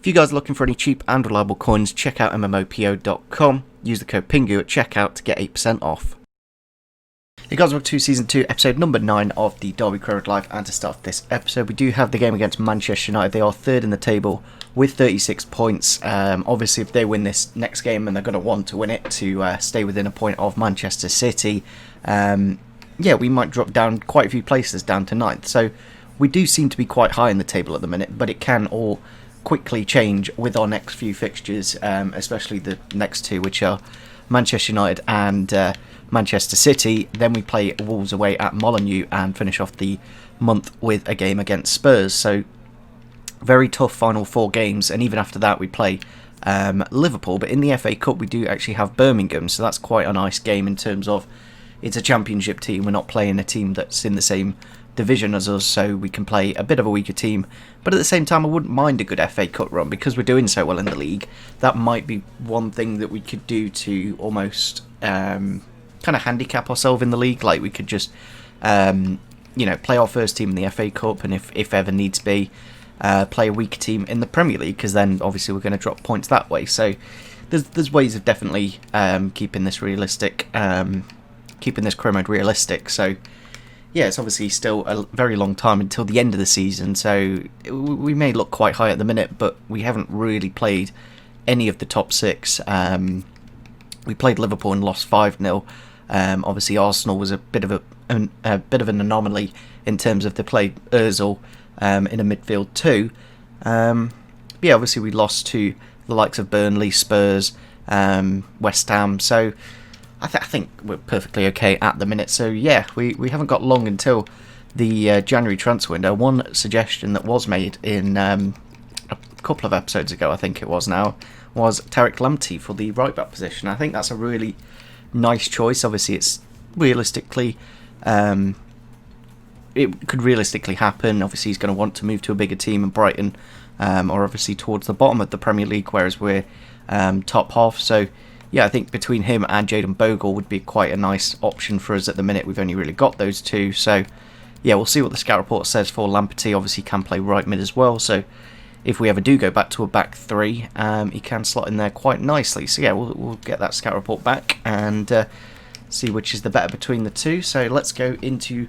If you guys are looking for any cheap and reliable coins, check out MMOPO.com. Use the code PINGU at checkout to get 8% off. Hey guys, welcome to Season 2, Episode number 9 of the Derby Crowd Live, and to start this episode we do have the game against Manchester United. They are third in the table with 36 points. Obviously if they win this next game, and they're going to want to win it to stay within a point of Manchester City, we might drop down quite a few places down to 9th. So we do seem to be quite high in the table at the minute, but it can all quickly change with our next few fixtures, especially the next two, which are Manchester United and Manchester City. Then we play Wolves away at Molineux and finish off the month with a game against Spurs. So very tough final 4 games, and even after that we play Liverpool. But in the FA Cup we do actually have Birmingham, so that's quite a nice game in terms of it's a championship team. We're not playing a team that's in the same division as us, so we can play a bit of a weaker team, but at the same time I wouldn't mind a good FA Cup run because we're doing so well in the league. That might be one thing that we could do to almost kind of handicap ourselves in the league. Like we could just play our first team in the FA Cup, and if ever needs be, play a weaker team in the Premier League, because then obviously we're going to drop points that way. So there's ways of definitely keeping this realistic, keeping this career mode realistic. So yeah, it's obviously still a very long time until the end of the season, so we may look quite high at the minute, but we haven't really played any of the top 6. We played Liverpool and lost 5-0. Obviously Arsenal was a bit of an anomaly in terms of they played Ozil in a midfield too. Obviously we lost to the likes of Burnley, Spurs, West Ham, so I think we're perfectly okay at the minute. So yeah, we haven't got long until the January transfer window. One suggestion that was made in a couple of episodes ago, I think it was now, was Tariq Lamptey for the right back position. I think that's a really nice choice. Obviously it's realistically, it could realistically happen. Obviously he's going to want to move to a bigger team in Brighton, or obviously towards the bottom of the Premier League, whereas we're top half. So yeah, I think between him and Jadon Bogle would be quite a nice option for us at the minute. We've only really got those two. So yeah, we'll see what the scout report says for Lamptey. Obviously he can play right mid as well, so if we ever do go back to a back 3, he can slot in there quite nicely. So yeah, we'll get that scout report back and see which is the better between the two. So let's go into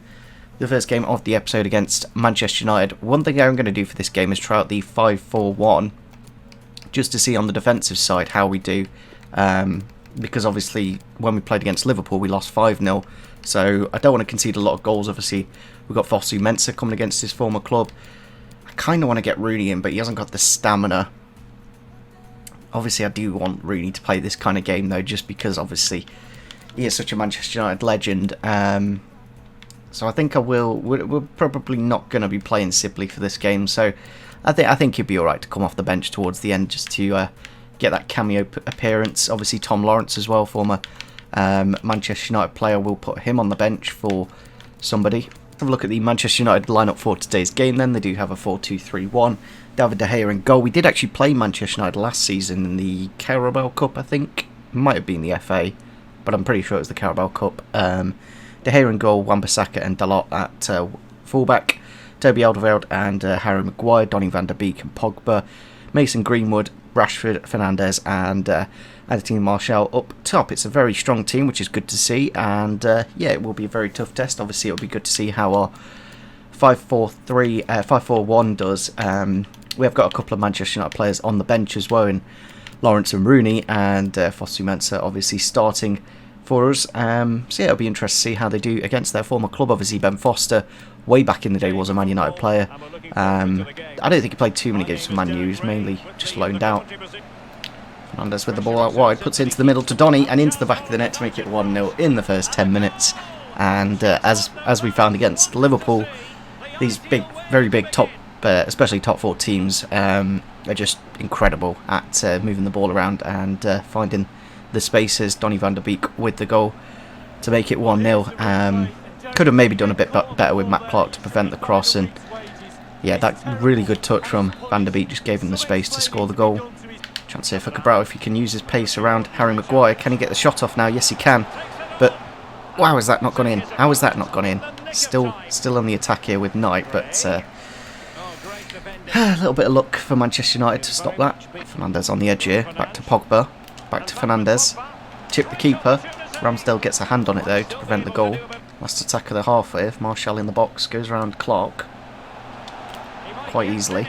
the first game of the episode against Manchester United. One thing I'm going to do for this game is try out the 5-4-1, just to see on the defensive side how we do. Because obviously when we played against Liverpool we lost 5-0, so I don't want to concede a lot of goals. Obviously we've got Fosu-Mensah coming against his former club. I kind of want to get Rooney in, but he hasn't got the stamina. Obviously I do want Rooney to play this kind of game though, just because obviously he is such a Manchester United legend. So I think we're probably not going to be playing Sibley for this game, so I think he'd be alright to come off the bench towards the end just to get that cameo appearance. Obviously Tom Lawrence as well, former Manchester United player, will put him on the bench for somebody. Have a look at the Manchester United lineup for today's game then. They do have a 4-2-3-1. David De Gea in goal. We did actually play Manchester United last season in the Carabao Cup, I think. It might have been the FA, but I'm pretty sure it was the Carabao Cup. De Gea in goal, Wan-Bissaka and Dalot at fullback. Toby Alderweireld and Harry Maguire, Donny van der Beek and Pogba. Mason Greenwood, Rashford, Fernandes and Anthony Martial up top. It's a very strong team, which is good to see, and it will be a very tough test. Obviously it'll be good to see how our 5-4-1 does. We have got a couple of Manchester United players on the bench as well, in Lawrence and Rooney, and Fosu-Mensah obviously starting for us. It'll be interesting to see how they do against their former club. Obviously Ben Foster, way back in the day, was a Man United player. I don't think he played too many games for Man U. He was mainly just loaned out. Fernandes with the ball out wide, puts it into the middle to Donny and into the back of the net to make it 1-0 in the first 10 minutes. And as we found against Liverpool, these very big top, especially top 4 teams, are just incredible at moving the ball around and finding the spaces. Donny van der Beek with the goal to make it 1-0. Could have maybe done a bit better with Matt Clark to prevent the cross, and yeah, that really good touch from Van der Beek just gave him the space to score the goal. Chance here for Cabral if he can use his pace around Harry Maguire. Can he get the shot off now? Yes he can, but wow, has that not gone in? How has that not gone in? Still on the attack here with Knight, but A little bit of luck for Manchester United to stop that. Fernandes on the edge here. Back to Pogba. Back to Fernandes. Chip the keeper. Ramsdale gets a hand on it though to prevent the goal. Last attack of the half here. Martial in the box. Goes around Clark. Quite easily.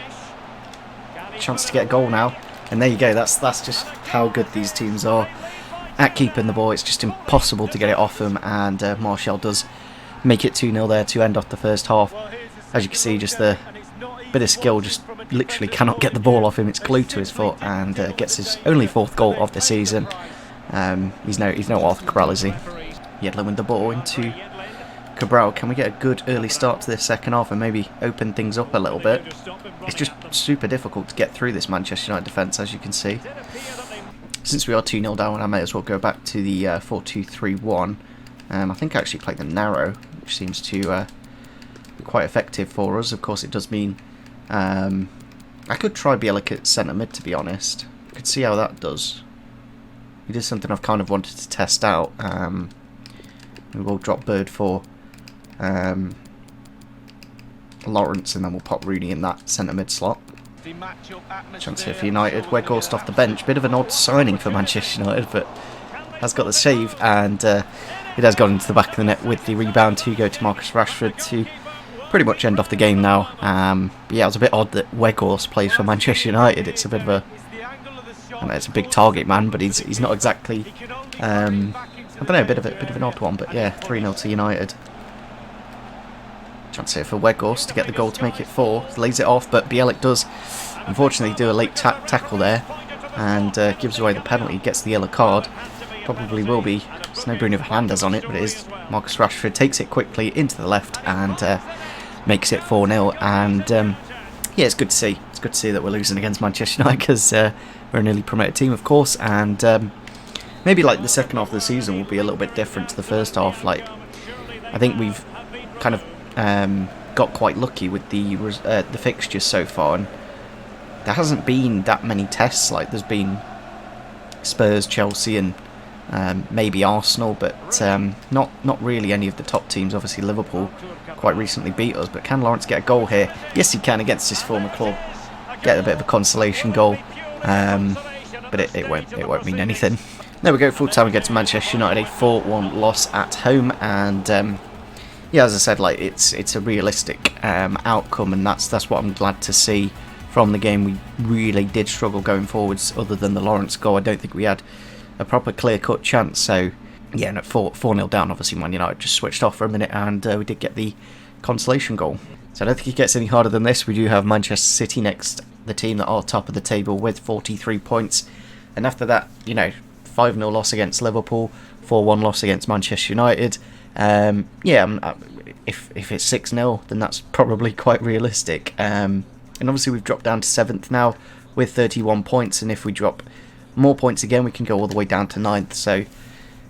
Chance to get a goal now. And there you go. That's just how good these teams are at keeping the ball. It's just impossible to get it off them. And Martial does make it 2-0 there to end off the first half. As you can see, just the bit of skill, just literally cannot get the ball off him. It's glued to his foot, and gets his only 4th goal of the season. He's no Arthur Cabral, is he? Yedlin with the ball into Cabral. Can we get a good early start to this second half and maybe open things up a little bit? It's just super difficult to get through this Manchester United defence, as you can see. Since we are 2-0 down, I may as well go back to the 4-2-3-1. I think I actually played the narrow, which seems to be quite effective for us. Of course, it does mean I could try Bielik at centre mid, to be honest. I could see how that does. It is something I've kind of wanted to test out. We will drop Bird for Lawrence, and then we'll pop Rooney in that centre mid slot. Chance here for United. Weghorst off the bench. Bit of an odd signing for Manchester United, but has got the save, and it has gone into the back of the net with the rebound to go to Marcus Rashford to pretty much end off the game now. But yeah, it was a bit odd that Weghorst plays for Manchester United. It's a bit of a, I know it's a big target man, but he's not exactly I don't know, a bit of an odd one. But yeah, 3-0 to United. Chance here for Weghorst to get the goal to make it 4. Lays it off, but Bielik does unfortunately do a late tackle there and gives away the penalty. Gets the yellow card. Probably will be. There's no Bruno Fernandes on it, but it is Marcus Rashford. Takes it quickly into the left and makes it 4-0. And yeah, it's good to see. It's good to see that we're losing against Manchester United, because we're a newly promoted team, of course. And maybe like the second half of the season will be a little bit different to the first half. Like, I think we've kind of got quite lucky with the fixtures so far, and there hasn't been that many tests. Like, there's been Spurs, Chelsea, and maybe Arsenal, but not really any of the top teams. Obviously Liverpool quite recently beat us, but can Lawrence get a goal here? Yes, he can, against his former club. Get a bit of a consolation goal, but it won't mean anything. There we go, full time against Manchester United, a 4-1 loss at home. And yeah, as I said, like, it's a realistic outcome, and that's what I'm glad to see from the game. We really did struggle going forwards. Other than the Lawrence goal, I don't think we had a proper clear-cut chance. So yeah, no, 4-0 down. Obviously Man United just switched off for a minute, and we did get the consolation goal. So I don't think it gets any harder than this. We do have Manchester City next, the team that are top of the table with 43 points. And after that, you know, 5-0 loss against Liverpool, 4-1 loss against Manchester United. Yeah, if it's 6-0, then that's probably quite realistic. And obviously we've dropped down to 7th now with 31 points, and if we drop more points again, we can go all the way down to 9th. So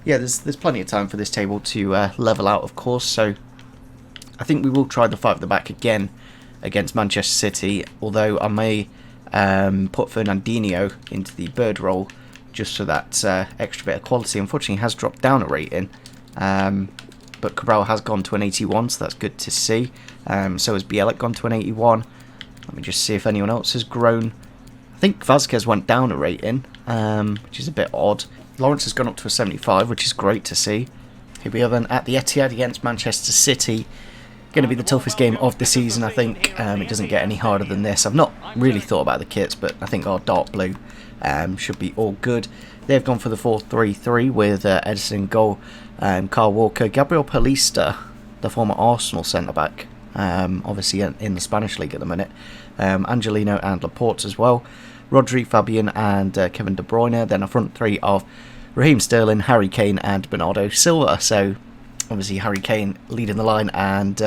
yeah, there's plenty of time for this table to level out, of course. So I think we will try the 5 at the back again against Manchester City, although I may put Fernandinho into the Bird role just for that extra bit of quality. Unfortunately, he has dropped down a rating, but Cabral has gone to an 81, so that's good to see. So has Bielik gone to an 81. Let me just see if anyone else has grown. I think Vazquez went down a rating, which is a bit odd. Lawrence has gone up to a 75, which is great to see. Here we are then at the Etihad against Manchester City. Going to be the toughest game of the season, I think. It doesn't get any harder than this. I've not really thought about the kits, but I think our dark blue should be all good. They've gone for the 4-3-3 with Edison in goal, Kyle Walker, Gabriel Paulista, the former Arsenal centre-back, obviously in the Spanish league at the minute, Angelino and Laporte as well, Rodri, Fabian and Kevin De Bruyne. Then a front three of Raheem Sterling, Harry Kane and Bernardo Silva. So obviously Harry Kane leading the line, and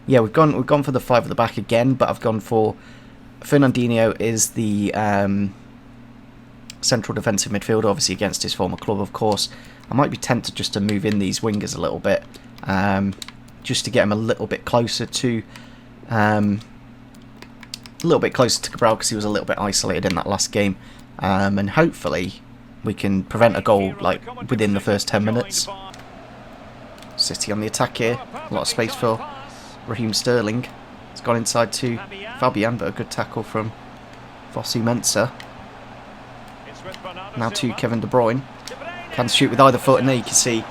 yeah, we've gone for the 5 at the back again, but I've gone for Fernandinho is the central defensive midfielder, obviously against his former club, of course. I might be tempted just to move in these wingers a little bit, just to get him a little bit closer to Cabral, because he was a little bit isolated in that last game, and hopefully we can prevent a goal like within the first 10 minutes. City on the attack here, a lot of space for Raheem Sterling. It's gone inside to Fabian, but a good tackle from Fosu Mensah. Now to Kevin De Bruyne. Can shoot with either foot, and there you can see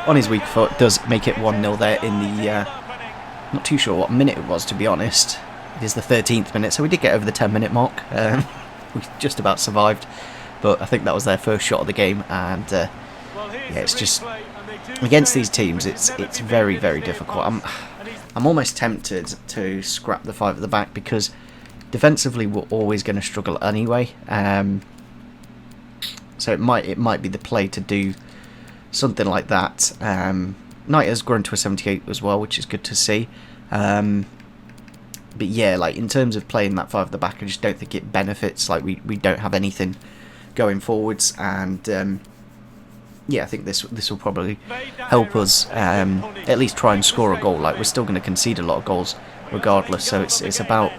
on his weak foot does make it 1-0 there in the... not too sure what minute it was, to be honest. It is the 13th minute, so we did get over the 10-minute mark. We just about survived, but I think that was their first shot of the game, and yeah, it's just... Against these teams, it's very, very difficult. I'm almost tempted to scrap the 5 at the back, because defensively we're always going to struggle anyway. So it might be the play to do something like that. Knight has grown to a 78 as well, which is good to see. But yeah, like in terms of playing that 5 at the back, I just don't think it benefits. Like we don't have anything going forwards, and yeah, I think this will probably help us at least try and score a goal. Like we're still going to concede a lot of goals regardless, so it's about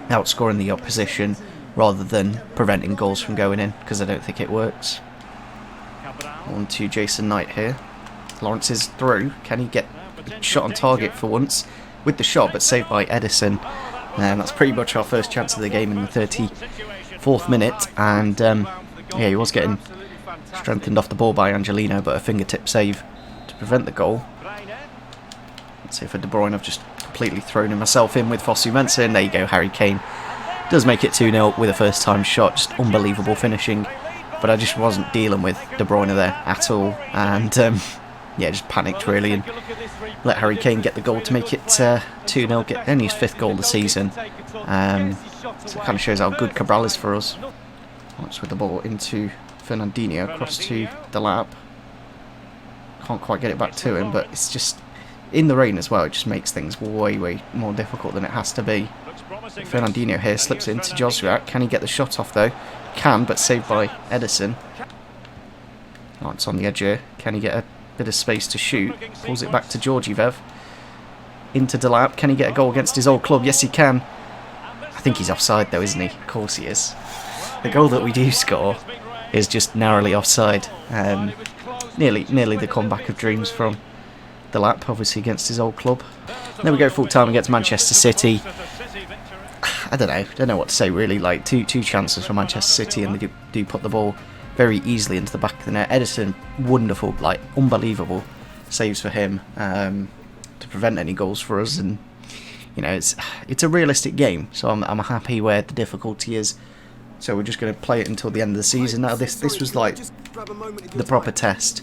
outscoring the opposition rather than preventing goals from going in, because I don't think it works. On to Jason Knight here. Lawrence is through. Can he get a shot on target for once? With the shot, but saved by Edison. And that's pretty much our first chance of the game in the 34th minute. And yeah, he was getting strengthened off the ball by Angelino, but a fingertip save to prevent the goal. Let's see for De Bruyne. I've just completely thrown him myself in with Fosu Mensah, and there you go, Harry Kane does make it 2-0 with a first time shot. Just unbelievable finishing, but I just wasn't dealing with De Bruyne there at all, and yeah, just panicked really and let Harry Kane get the goal to make it 2-0, get only his 5th goal of the season. So it kind of shows how good Cabral is for us. Once with the ball into Fernandinho, across to Delap. Can't quite get it back to him, but it's just in the rain as well. It just makes things way more difficult than it has to be. Fernandinho here slips it into Joshua. Can he get the shot off though? Can, but saved by Edison. Oh, it's on the edge here. Can he get a bit of space to shoot? Pulls it back to Georgiev. Into Delap. Can he get a goal against his old club? Yes, he can. I think he's offside though, isn't he? Of course he is. The goal that we do score is just narrowly offside. Nearly the comeback of dreams from Delap, obviously against his old club. Then we go full time against Manchester City. I don't know what to say really. Like two chances for Manchester City, and they do put the ball very easily into the back of the net. Edison, wonderful, like unbelievable saves for him to prevent any goals for us. And you know, it's a realistic game, so I'm happy where the difficulty is. So we're just going to play it until the end of the season. Now this was like the proper test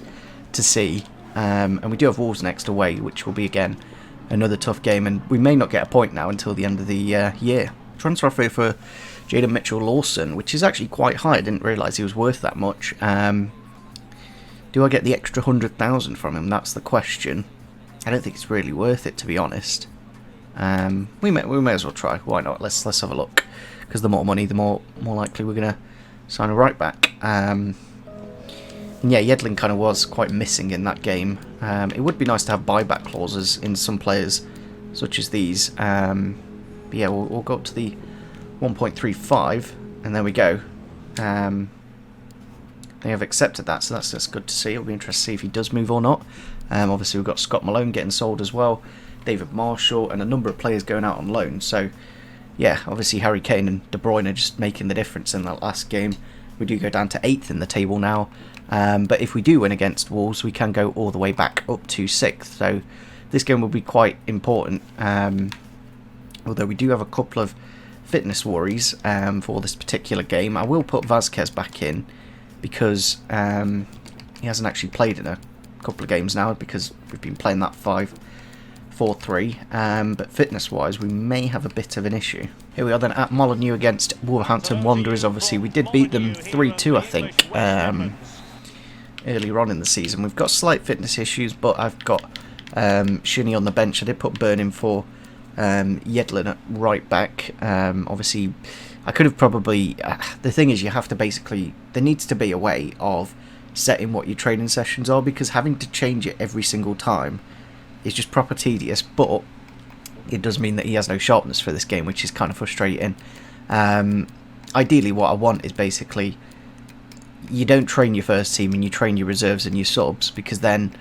to see, and we do have Wolves next away, which will be again another tough game, and we may not get a point now until the end of the year. Transfer offer for Jadon Mitchell-Lawson, which is actually quite high. I didn't realise he was worth that much. Do I get the extra 100,000 from him? That's the question. I don't think it's really worth it, to be honest. We may as well try. Why not? Let's have a look. Because the more money, the more likely we're going to sign a right back. And yeah, Yedlin kind of was quite missing in that game. It would be nice to have buyback clauses in some players, such as these. But yeah, we'll go up to the 1.35, and there we go. They have accepted that, so that's good to see. It'll be interesting to see if he does move or not. Obviously, we've got Scott Malone getting sold as well, David Marshall, and a number of players going out on loan. So yeah, obviously Harry Kane and De Bruyne are just making the difference in that last game. We do go down to 8th in the table now. But if we do win against Wolves, we can go all the way back up to 6th. So this game will be quite important. Although we do have a couple of fitness worries for this particular game. I will put Vasquez back in because he hasn't actually played in a couple of games now because we've been playing that 5-4-3. But fitness-wise, we may have a bit of an issue. Here we are then at Molineux against Wolverhampton Wanderers. Obviously, we did beat them 3-2, I think, earlier on in the season. We've got slight fitness issues, but I've got Shinny on the bench. I did put Burn in for Yedlin at right back. Obviously, I could have probably... the thing is, you have to basically... There needs to be a way of setting what your training sessions are, because having to change it every single time is just proper tedious, but it does mean that he has no sharpness for this game, which is kind of frustrating. Ideally, what I want is basically you don't train your first team and you train your reserves and your subs, because then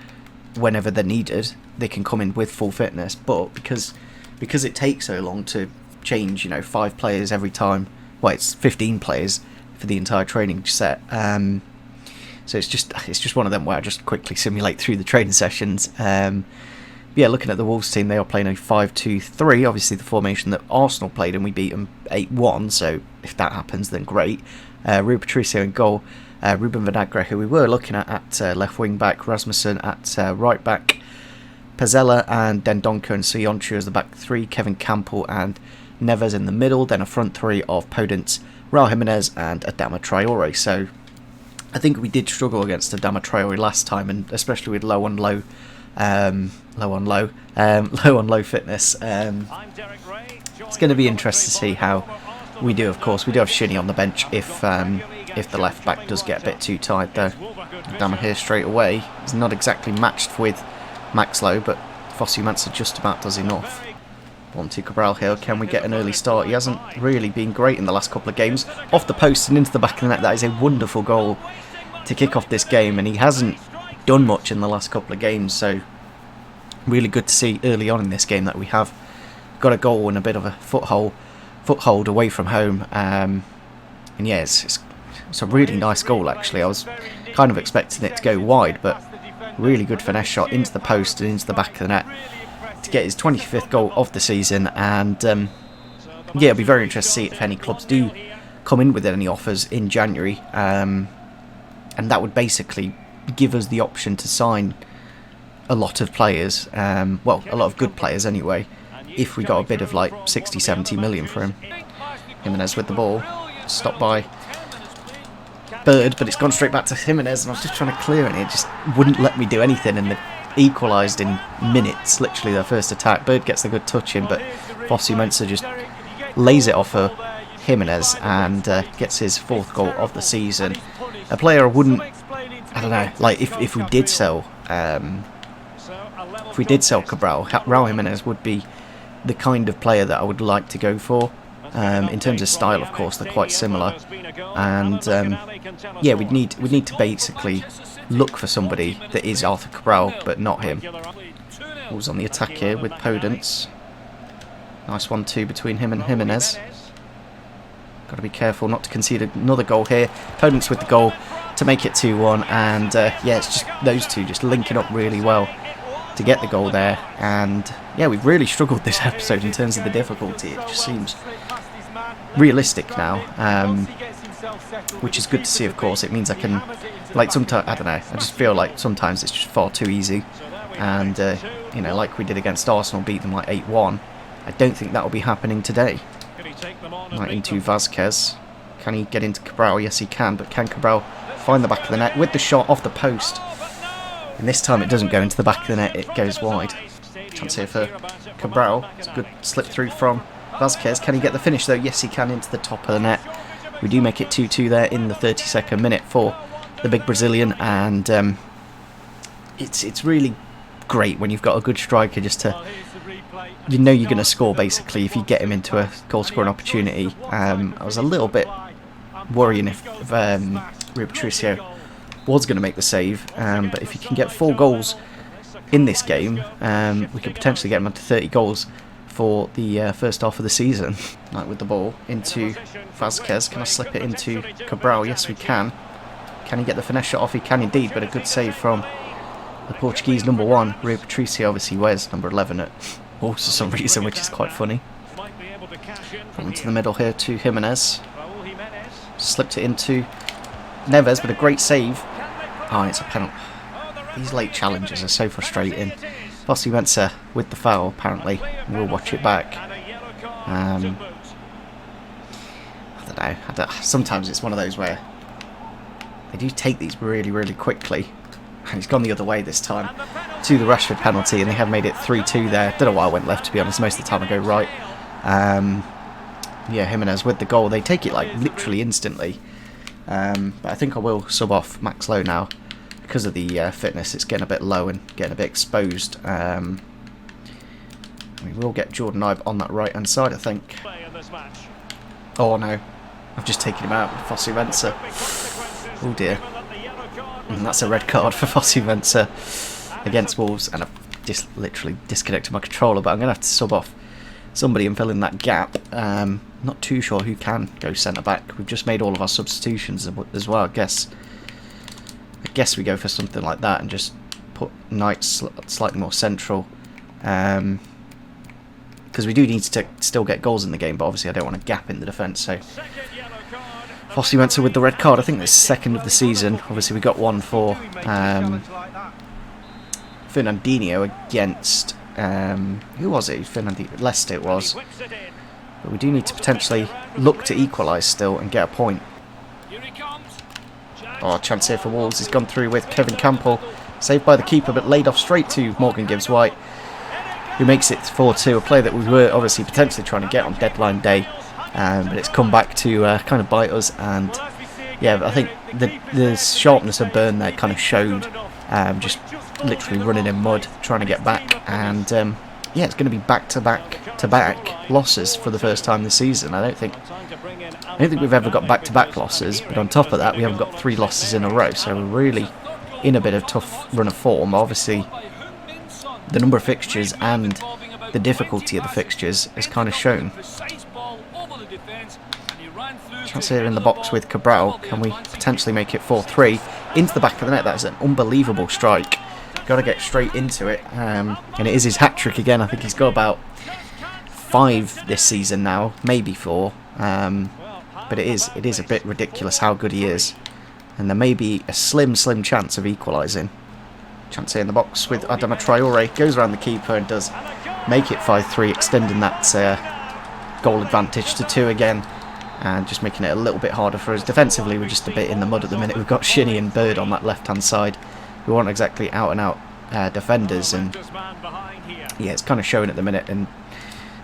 whenever they're needed, they can come in with full fitness. But because because it takes so long to change, 5 players every time. Well, it's 15 players for the entire training set. So it's just one of them where I just quickly simulate through the training sessions. Yeah, looking at the Wolves team, they are playing a 5-2-3, obviously the formation that Arsenal played, and we beat them 8-1, so if that happens, then great. Rui Patricio in goal, Ruben Vinagre, who we were looking at left wing back, Rasmussen at right back, Pezzella and Dendoncker and Sionchu as the back 3, Kevin Campbell and Neves in the middle, then a front 3 of Podence, Raul Jimenez and Adama Traore. So I think we did struggle against Adama Traore last time, and especially with low on low fitness. It's going to be interesting to see how we do. Of course, we do have Shinnie on the bench if the left back does get a bit too tired, though. Adama here straight away. He's not exactly matched with Max Lowe, but Fosu-Mensah just about does enough. On to Cabral here. Can we get an early start? He hasn't really been great in the last couple of games. Off the post and into the back of the net. That is a wonderful goal to kick off this game, and he hasn't done much in the last couple of games, so really good to see early on in this game that we have got a goal and a bit of a foothold away from home. And yeah, it's a really nice goal actually. I was kind of expecting it to go wide, but really good finesse shot into the post and into the back of the net to get his 25th goal of the season. And yeah, it'll be very interesting to see if any clubs do come in with any offers in January, and that would basically give us the option to sign a lot of players, well, a lot of good players anyway, if we got a bid of like 60-70 million for him. Jimenez with the ball, stopped by Bird, but it's gone straight back to Jimenez, and I was just trying to clear it and it just wouldn't let me do anything, and they equalised in minutes, literally their first attack. Bird gets the good touch in, but Fosu-Mensah just lays it off for Jimenez and gets his 4th goal of the season. A player I wouldn't, I don't know, like if we did sell Cabral, Raul Jimenez would be the kind of player that I would like to go for. In terms of style, of course, they're quite similar, and yeah, we'd need to basically look for somebody that is Arthur Cabral, but not him. Wolves on the attack here with Podence. Nice 1-2 between him and Jimenez. Got to be careful not to concede another goal here. Podence with the goal to make it 2-1, and yeah, it's just those two just linking up really well to get the goal there. And yeah, we've really struggled this episode in terms of the difficulty. It just seems realistic now, which is good to see. Of course, it means I can, like, sometimes, I don't know, I just feel like sometimes it's just far too easy, and like we did against Arsenal, beat them like 8-1. I don't think that will be happening today. Right into Vazquez. Can he get into Cabral? Yes, he can, but can Cabral find the back of the net with the shot off the post? And this time it doesn't go into the back of the net, it goes wide. Chance here for Cabral. It's a good slip through from Vazquez. Can he get the finish though? Yes, he can, into the top of the net. We do make it 2-2 there in the 32nd minute for the big Brazilian, and it's really great when you've got a good striker just to, you know, you're going to score basically if you get him into a goal scoring opportunity. I was a little bit worrying if Rui Patricio was going to make the save, but if he can get 4 goals in this game, we could potentially get him up to 30 goals for the first half of the season. Right, with the ball into Vazquez. Can I slip it into Cabral? Yes, we can. Can he get the finesse shot off? He can indeed, but a good save from the Portuguese number 1. Rui Patricio obviously wears number 11 at Wolves for some reason, which is quite funny. Into the middle here to Jimenez. Slipped it into Neves, but a great save. Oh, and it's a penalty. These late challenges are so frustrating. Fosu-Mensah with the foul, apparently. We'll watch it back. I don't know. Sometimes it's one of those where they do take these really, really quickly. And he's gone the other way this time to the Rashford penalty, and they have made it 3-2 there. Don't know why I went left, to be honest. Most of the time I go right. Yeah, Jimenez with the goal. They take it like literally instantly. But I think I will sub off Max Lowe now because of the fitness. It's getting a bit low and getting a bit exposed. We will get Jordan Ibe on that right hand side, I think. Oh no, I've just taken him out with Fosu-Mensah. Oh dear. And that's a red card for Fosu-Mensah against Wolves, and I've just literally disconnected my controller, but I'm going to have to sub off somebody and fill in that gap. Not too sure who can go centre back. We've just made all of our substitutions as well. I guess we go for something like that and just put Knight slightly more central. Because we do need to still get goals in the game, but obviously I don't want a gap in the defence. So Fossey went with the red card. I think this is second of the season. Obviously we got one for Fernandinho against who was it? Leicester it was. But we do need to potentially look to equalise still and get a point. Oh, chance here for Wolves. He's gone through with Kevin Campbell. Saved by the keeper, but laid off straight to Morgan Gibbs-White, who makes it 4-2. A play that we were obviously potentially trying to get on deadline day. But it's come back to kind of bite us. And yeah, I think the sharpness of Burn there kind of showed. Just literally running in mud, trying to get back. And yeah, it's going to be back-to-back losses for the first time this season. I don't think we've ever got back-to-back losses, but on top of that, we haven't got 3 losses in a row. So we're really in a bit of tough run of form. Obviously, the number of fixtures and the difficulty of the fixtures has kind of shown. Chance here in the box with Cabral. Can we potentially make it 4-3 into the back of the net? That's an unbelievable strike. Got to get straight into it, and it is his hat-trick again. I think he's got about 5 this season now, maybe 4. But it is a bit ridiculous how good he is, and there may be a slim chance of equalising. Chance here in the box with Adama Traore, goes around the keeper and does make it 5-3, extending that goal advantage to 2 again, and just making it a little bit harder for us. Defensively, we're just a bit in the mud at the minute. We've got Shinnie and Bird on that left-hand side, who aren't exactly out-and-out defenders, and yeah, it's kind of showing at the minute, and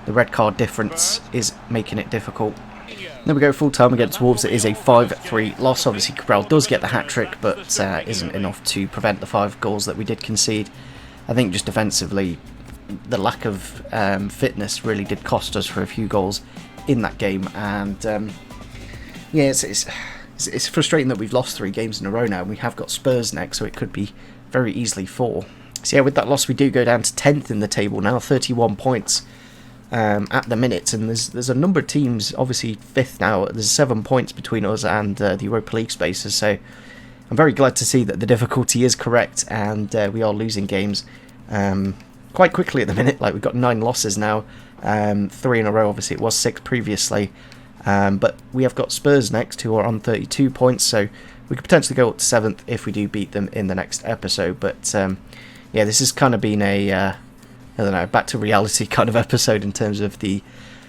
the red card difference is making it difficult. Then we go full-time against Wolves. It is a 5-3 loss. Obviously, Cabral does get the hat-trick, but isn't enough to prevent the 5 goals that we did concede. I think just defensively, the lack of fitness really did cost us for a few goals in that game, and yeah, it's frustrating that we've lost 3 games in a row now, and we have got Spurs next, so it could be very easily 4. So yeah, with that loss, we do go down to 10th in the table now, 31 points at the minute, and there's a number of teams, obviously 5th now. There's 7 points between us and the Europa League spaces, so I'm very glad to see that the difficulty is correct, and we are losing games quite quickly at the minute. Like, we've got 9 losses now, 3 in a row. Obviously it was 6 previously, but we have got Spurs next, who are on 32 points, so we could potentially go up to 7th if we do beat them in the next episode. But yeah, this has kind of been a I don't know, back to reality kind of episode in terms of the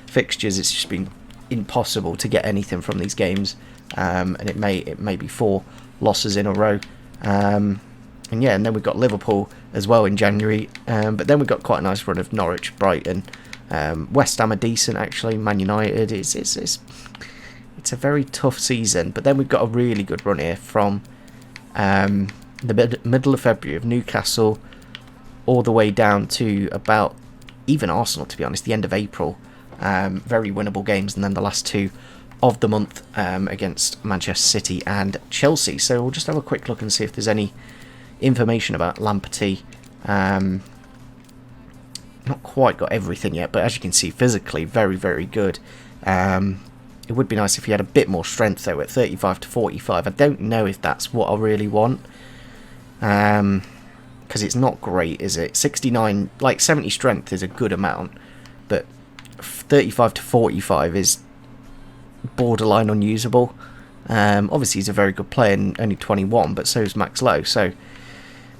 fixtures. It's just been impossible to get anything from these games, and it may be 4 losses in a row. And yeah, and then we've got Liverpool as well in January, but then we've got quite a nice run of Norwich, Brighton, West Ham are decent actually, Man United. It's a very tough season, but then we've got a really good run here from the middle of February of Newcastle all the way down to about even Arsenal, to be honest, the end of April. Very winnable games, and then the last 2 of the month against Manchester City and Chelsea. So we'll just have a quick look and see if there's any information about Lamperty. Not quite got everything yet, but as you can see, physically very good. It would be nice if he had a bit more strength though at 35 to 45. I don't know if that's what I really want, because it's not great, is it? 69, like 70 strength is a good amount, but 35 to 45 is borderline unusable. Obviously he's a very good player and only 21, but so is Max Lowe, so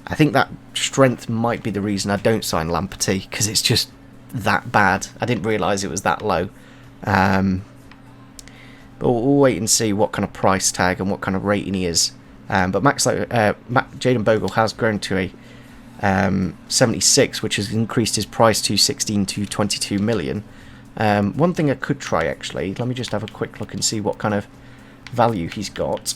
I think that strength might be the reason I don't sign Lamperty, because it's just that bad. I didn't realise it was that low. But we'll wait and see what kind of price tag and what kind of rating he is. But Max Lowe, Jayden Bogle has grown to a 76, which has increased his price to 16 to 22 million. One thing I could try, actually, let me just have a quick look and see what kind of value he's got.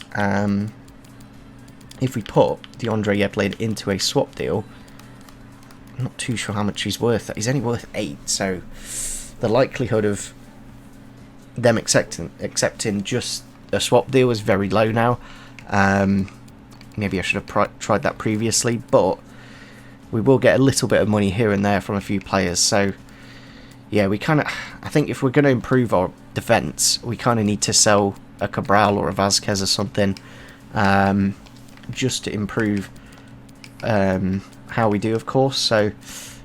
If we put DeAndre Yedlin into a swap deal, I'm not too sure how much he's worth. He's only worth 8, so the likelihood of them accepting just a swap deal is very low now. Maybe I should have tried that previously, but we will get a little bit of money here and there from a few players, so yeah, I think if we're going to improve our defence, we kind of need to sell a Cabral or a Vasquez or something, just to improve how we do, of course. So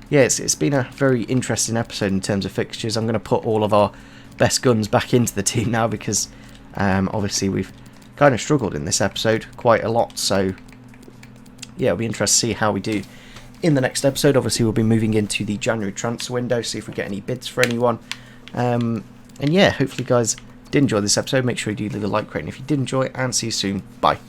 yeah, it's been a very interesting episode in terms of fixtures. I'm going to put all of our best guns back into the team now, because obviously we've kind of struggled in this episode quite a lot. So yeah, it'll be interesting to see how we do in the next episode. Obviously we'll be moving into the January transfer window, see if we get any bids for anyone. And yeah, hopefully you guys did enjoy this episode. Make sure you do leave a like, rate, and if you did enjoy, and see you soon. Bye.